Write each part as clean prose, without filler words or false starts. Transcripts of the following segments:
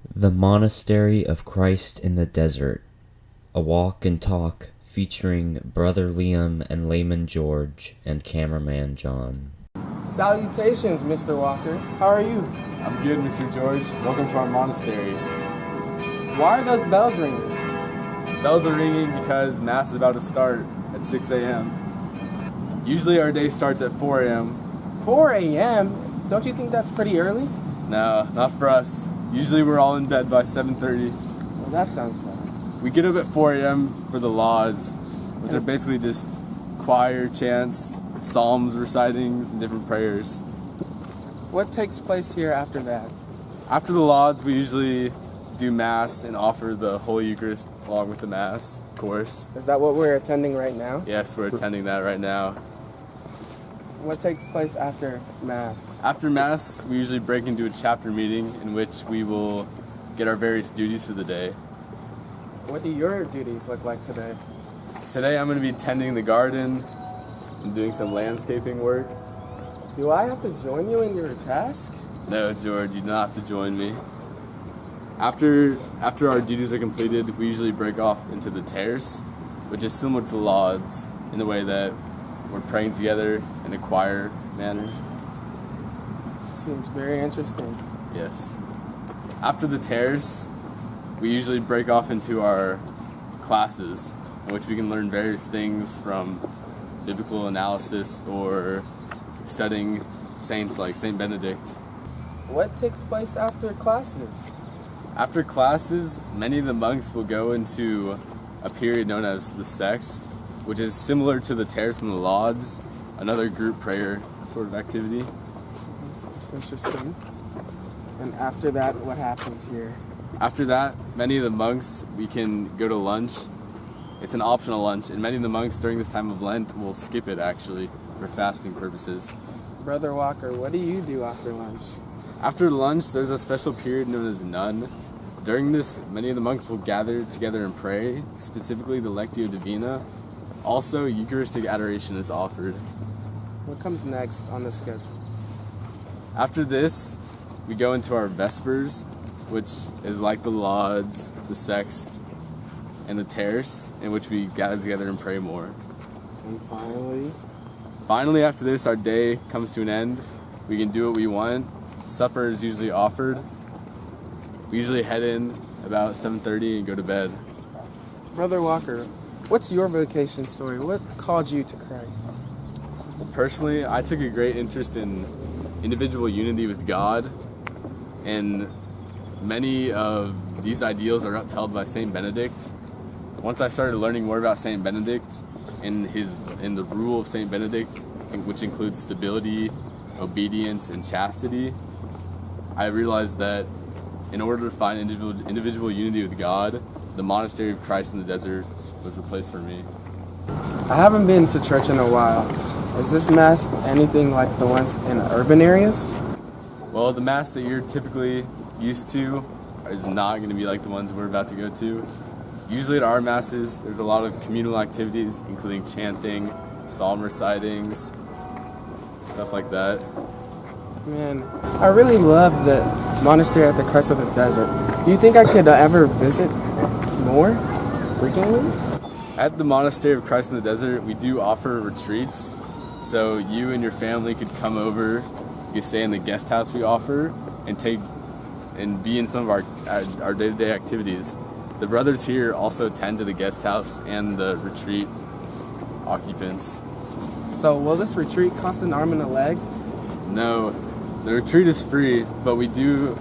The Monastery of Christ in the Desert, a walk and talk featuring Brother Liam and layman George and cameraman John. Salutations, Mr. Walker. How are you? I'm good, Mr. George. Welcome to our monastery. Why are those bells ringing? Bells are ringing because Mass is about to start at 6 a.m. Usually our day starts at 4 a.m. 4 a.m.? Don't you think that's pretty early? No, not for us. Usually we're all in bed by 7:30. Well, that sounds bad. We get up at 4 a.m. for the lauds, which are basically just choir chants, psalms recitings, and different prayers. What takes place here after that? After the lauds, we usually do Mass and offer the Holy Eucharist along with the Mass, of course. Is that what we're attending right now? Yes, we're attending that right now. What takes place after Mass? After Mass, we usually break into a chapter meeting in which we will get our various duties for the day. What do your duties look like today? Today I'm going to be tending the garden and doing some landscaping work. Do I have to join you in your task? No, George, you don't have to join me. After our duties are completed, we usually break off into the terrace, which is similar to the lauds in the way that we're praying together in a choir manner. Seems very interesting. Yes. After the terrace, we usually break off into our classes, in which we can learn various things from biblical analysis or studying saints like Saint Benedict. What takes place after classes? After classes, many of the monks will go into a period known as the sext, which is similar to the terrace and the lauds, another group prayer sort of activity. That's interesting. And after that, what happens here? After that, many of the monks, we can go to lunch. It's an optional lunch, and many of the monks during this time of Lent will skip it actually for fasting purposes. Brother Walker, what do you do after lunch? After lunch, there's a special period known as none. During this, many of the monks will gather together and pray, specifically the Lectio Divina. Also, Eucharistic adoration is offered. What comes next on the schedule? After this, we go into our Vespers, which is like the lauds, the sext, and the terrace, in which we gather together and pray more. And finally, after this, our day comes to an end. We can do what we want. Supper is usually offered. We usually head in about 7:30 and go to bed. Brother Walker, what's your vocation story? What called you to Christ? Personally, I took a great interest in individual unity with God, and many of these ideals are upheld by Saint Benedict. Once I started learning more about Saint Benedict and the rule of Saint Benedict, which includes stability, obedience, and chastity, I realized that in order to find individual unity with God, the Monastery of Christ in the Desert was the place for me. I haven't been to church in a while. Is this Mass anything like the ones in urban areas? Well, the Mass that you're typically used to is not going to be like the ones we're about to go to. Usually at our Masses, there's a lot of communal activities, including chanting, psalm recitings, stuff like that. Man, I really love the monastery at the Christ of the Desert. Do you think I could ever visit more frequently? At the Monastery of Christ in the Desert, we do offer retreats, so you and your family could come over. You could stay in the guest house we offer and be in some of our day-to-day activities. The brothers here also tend to the guest house and the retreat occupants. So will this retreat cost an arm and a leg? No, the retreat is free, but we do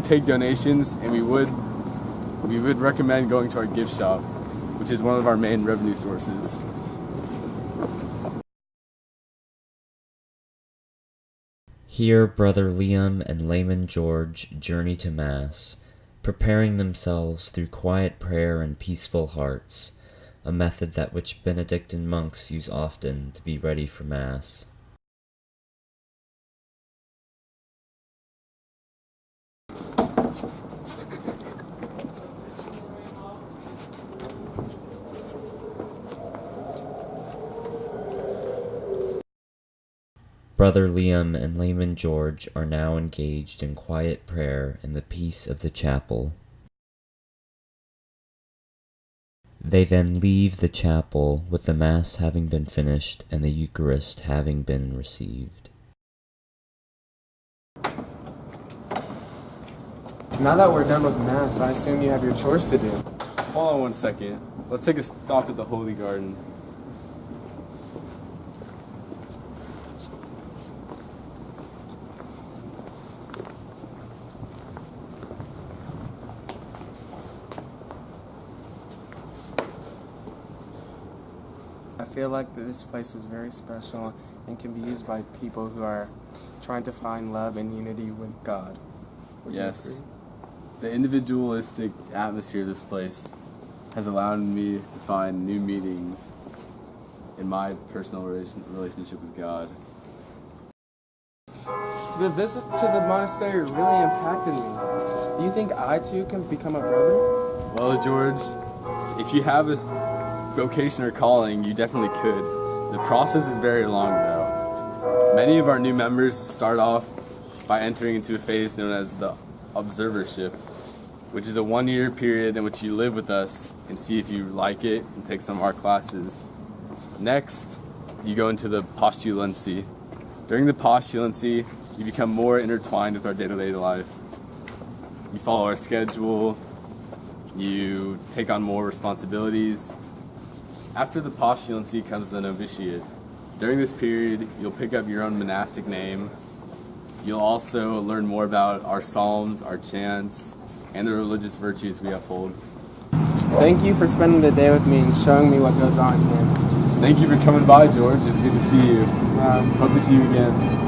take donations, and we would recommend going to our gift shop, which is one of our main revenue sources. Here Brother Liam and layman George journey to Mass, preparing themselves through quiet prayer and peaceful hearts, a method that which Benedictine monks use often to be ready for Mass. Brother Liam and Layman George are now engaged in quiet prayer in the peace of the chapel. They then leave the chapel with the Mass having been finished and the Eucharist having been received. Now that we're done with Mass, I assume you have your chores to do. Hold on one second. Let's take a stop at the Holy Garden. I feel like this place is very special and can be used by people who are trying to find love and unity with God. Would you Yes. agree? The individualistic atmosphere of this place has allowed me to find new meanings in my personal relationship with God. The visit to the monastery really impacted me. Do you think I too can become a brother? Well, George, if you have this vocation or calling, you definitely could. The process is very long, though. Many of our new members start off by entering into a phase known as the observership, which is a 1-year period in which you live with us and see if you like it and take some of our classes. Next, you go into the postulancy. During the postulancy, you become more intertwined with our day-to-day life. You follow our schedule, you take on more responsibilities. After the postulancy comes the novitiate. During this period, you'll pick up your own monastic name. You'll also learn more about our psalms, our chants, and the religious virtues we uphold. Thank you for spending the day with me and showing me what goes on here. Thank you for coming by, George. It's good to see you. Hope to see you again.